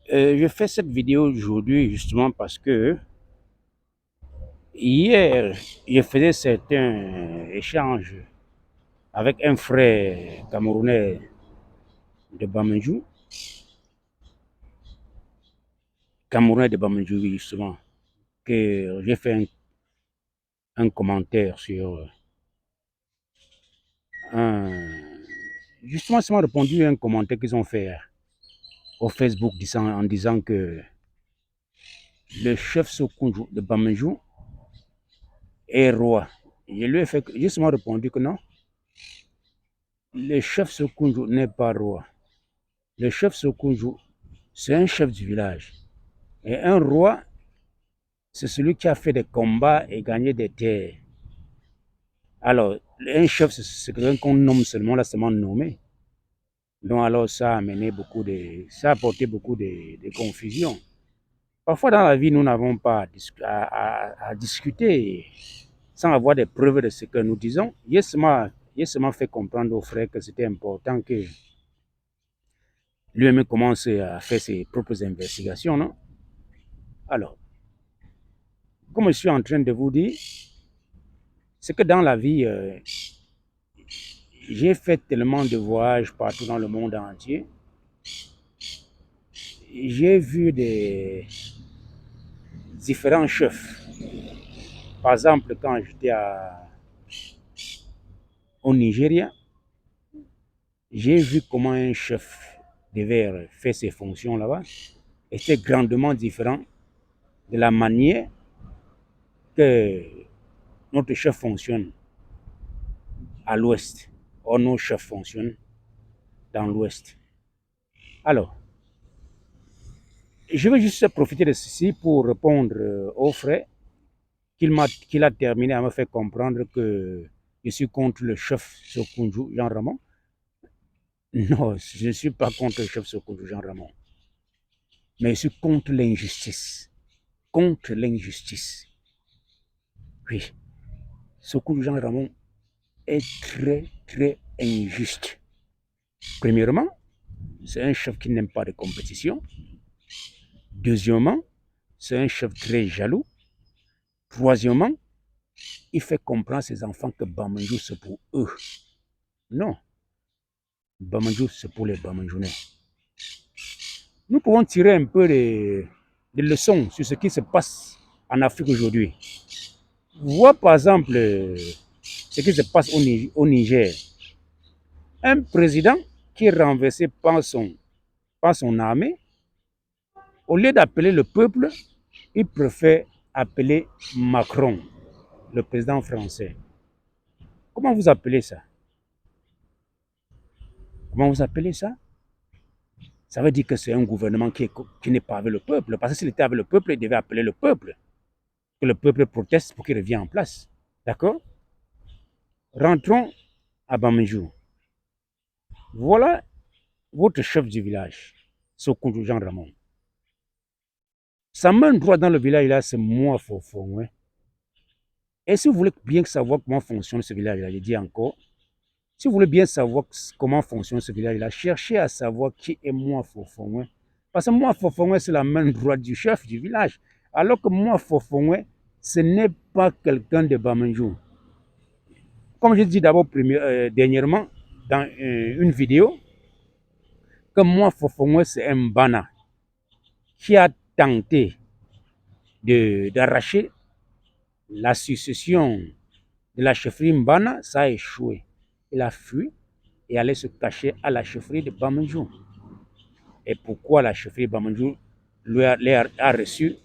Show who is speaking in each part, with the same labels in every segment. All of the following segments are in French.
Speaker 1: Je fais cette vidéo aujourd'hui justement parce que hier, je faisais certains échanges avec un frère camerounais de Bamendjou, oui, justement, que j'ai fait un commentaire sur un... Justement, ça m'a répondu à un commentaire qu'ils ont fait au Facebook en disant que le chef Sokunju de Bamendjou est roi. Je lui ai fait justement répondu que non, le chef Sokunju n'est pas roi. Le chef Sokunju, c'est un chef du village. Et un roi, c'est celui qui a fait des combats et gagné des terres. Alors, un chef, c'est quelqu'un qu'on nomme seulement, là, seulement nommé. Donc, alors, ça a amené ça a apporté beaucoup de confusion. Parfois, dans la vie, nous n'avons pas à discuter sans avoir des preuves de ce que nous disons. J'ai seulement fait comprendre aux frères que c'était important que lui-même commence à faire ses propres investigations, non? Alors, comme je suis en train de vous dire, c'est que dans la vie, j'ai fait tellement de voyages partout dans le monde entier. J'ai vu des différents chefs. Par exemple, quand j'étais au Nigeria, j'ai vu comment un chef devait faire ses fonctions là-bas. Était grandement différent de la manière que notre chef fonctionne à l'ouest. Or, nos chefs fonctionnent dans l'ouest. Alors, je vais juste profiter de ceci pour répondre aux frères qu'il a terminé à me faire comprendre que je suis contre le chef Sokunju Jean Ramon. Non, je ne suis pas contre le chef Sokunju Jean Ramon. Mais je suis contre l'injustice. Contre l'injustice. Oui, Sokunju Jean Ramon est très, très injuste. Premièrement, c'est un chef qui n'aime pas de compétition. Deuxièmement, c'est un chef très jaloux. Troisièmement, il fait comprendre à ses enfants que Bamendjou, c'est pour eux. Non, Bamendjou, c'est pour les Bamendjounais. Nous pouvons tirer un peu des leçons sur ce qui se passe en Afrique aujourd'hui. Vois par exemple ce qui se passe au Niger. Un président qui est renversé par son armée, au lieu d'appeler le peuple, il préfère appeler Macron, le président français. Comment vous appelez ça? Comment vous appelez ça? Ça veut dire que c'est un gouvernement qui n'est pas avec le peuple. Parce que s'il était avec le peuple, il devait appeler le peuple. Que le peuple proteste pour qu'il revienne en place. D'accord? Rentrons à Bamendjou. Voilà votre chef du village, Sokoudou Jean Ramon. Sa main droite dans le village, là, c'est moi, Fofo. Hein. Et si vous voulez bien savoir comment fonctionne ce village-là, je dis encore, si vous voulez bien savoir comment fonctionne ce village-là, cherchez à savoir qui est moi, Fofo. Hein. Parce que moi, Fofo, c'est la main droite du chef du village. Alors que moi, Fofo, ce n'est pas quelqu'un de Bamendjou. Comme je dis d'abord dernièrement dans une vidéo, que moi, Fofo, c'est un Bana qui a tenté d'arracher la succession de la chefferie Mbana, ça a échoué. Il a fui et allait se cacher à la chefferie de Bamendjou. Et pourquoi la chefferie de Bamendjou a reçu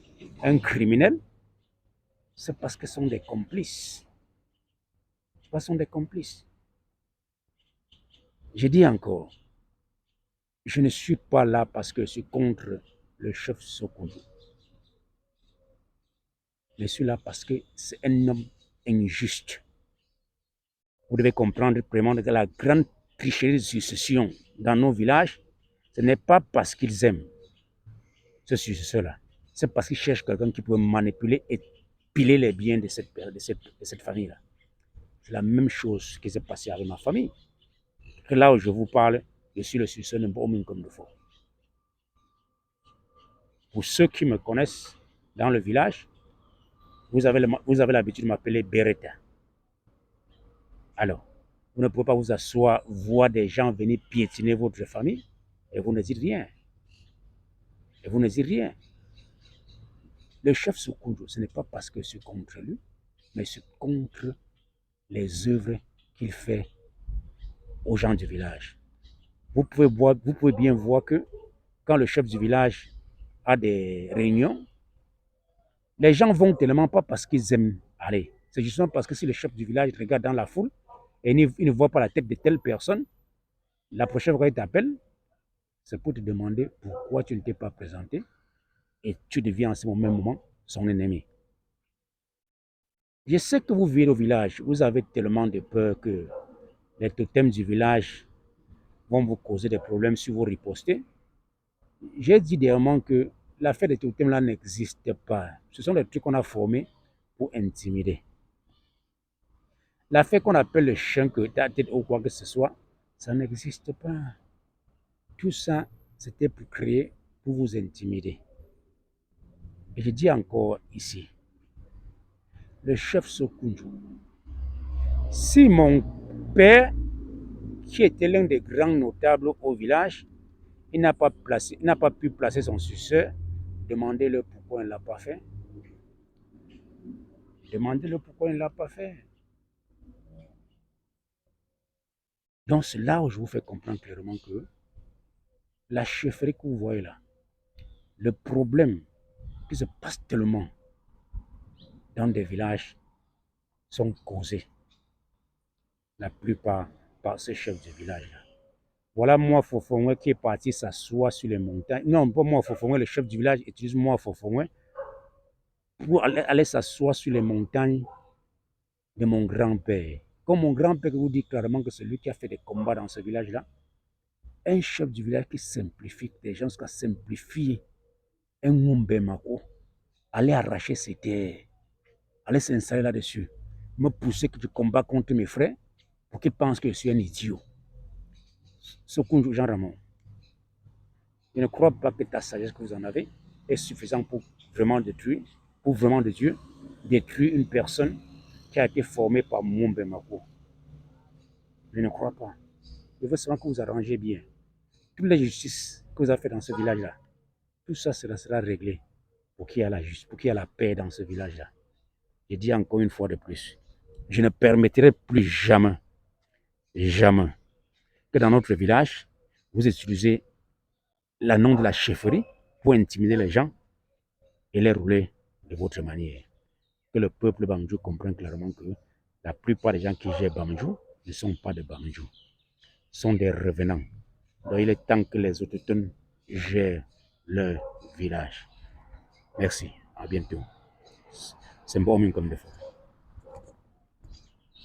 Speaker 1: un criminel? C'est parce que ce sont des complices. Ce sont des complices. Je dis encore, je ne suis pas là parce que je suis contre le chef Sokoudou. Je suis là parce que c'est un homme injuste. Vous devez comprendre vraiment que la grande tricherie de succession dans nos villages, ce n'est pas parce qu'ils aiment ce successeur-là. C'est parce qu'ils cherchent quelqu'un qui peut manipuler et piler les biens de cette famille-là. C'est la même chose qui s'est passé avec ma famille. Que là où je vous parle, je suis le successeur d'un bon homme comme il faut. Pour ceux qui me connaissent dans le village, vous avez l'habitude de m'appeler Beretta. Alors, vous ne pouvez pas vous asseoir, voir des gens venir piétiner votre famille et vous ne dites rien. Et vous ne dites rien. Le chef Soukundjo, ce n'est pas parce que c'est contre lui, mais c'est contre les œuvres qu'il fait aux gens du village. Vous pouvez bien voir que quand le chef du village a des réunions, les gens vont tellement pas parce qu'ils aiment aller. C'est justement parce que si le chef du village regarde dans la foule et il ne voit pas la tête de telle personne, la prochaine fois qu'il t'appelle, c'est pour te demander pourquoi tu ne t'es pas présenté et tu deviens en ce même moment son ennemi. Je sais que vous vivez au village, vous avez tellement de peur que les totems du village vont vous causer des problèmes si vous ripostez. J'ai dit dernièrement que l'affaire des totems là n'existe pas. Ce sont des trucs qu'on a formés pour intimider. L'affaire qu'on appelle le chien que ta tête ou quoi que ce soit, ça n'existe pas. Tout ça, c'était pour créer, pour vous intimider. Et je dis encore ici, le chef Sokunju, si mon père, qui était l'un des grands notables au village, il n'a pas pu placer son successeur, demandez-le pourquoi il ne l'a pas fait. Demandez-le pourquoi il ne l'a pas fait. Donc c'est là où je vous fais comprendre clairement que la chefferie que vous voyez là, le problème qui se passe tellement dans des villages sont causés la plupart par ces chefs de village là. Voilà moi Fofongwe qui est parti s'asseoir sur les montagnes. Non, pas moi Fofongwe, le chef du village utilise moi Fofongwe pour aller s'asseoir sur les montagnes de mon grand-père. Comme mon grand-père vous dit clairement que c'est lui qui a fait des combats dans ce village-là, un chef du village qui simplifie, des gens qui simplifient un Mumbemako, aller arracher ses terres, aller s'installer là-dessus, me pousser que je combats contre mes frères pour qu'ils pensent que je suis un idiot. Sokunju Jean Ramon, je ne crois pas que ta sagesse que vous en avez est suffisante pour vraiment détruire une personne qui a été formée par Mumbemako. Je ne crois pas. Je veux seulement que vous arrangez bien. Toute la justice que vous avez fait dans ce village-là, tout ça sera réglé pour qu'il y ait la justice, pour qu'il y ait la paix dans ce village-là. Je dis encore une fois de plus, je ne permettrai plus jamais, jamais, que dans notre village, vous utilisez le nom de la chefferie pour intimider les gens et les rouler de votre manière. Que le peuple Bamdjou comprenne clairement que la plupart des gens qui gèrent Bamdjou ne sont pas des Bamdjou, sont des revenants. Donc il est temps que les autochtones gèrent leur village. Merci, à bientôt. C'est un bon homme comme des fois.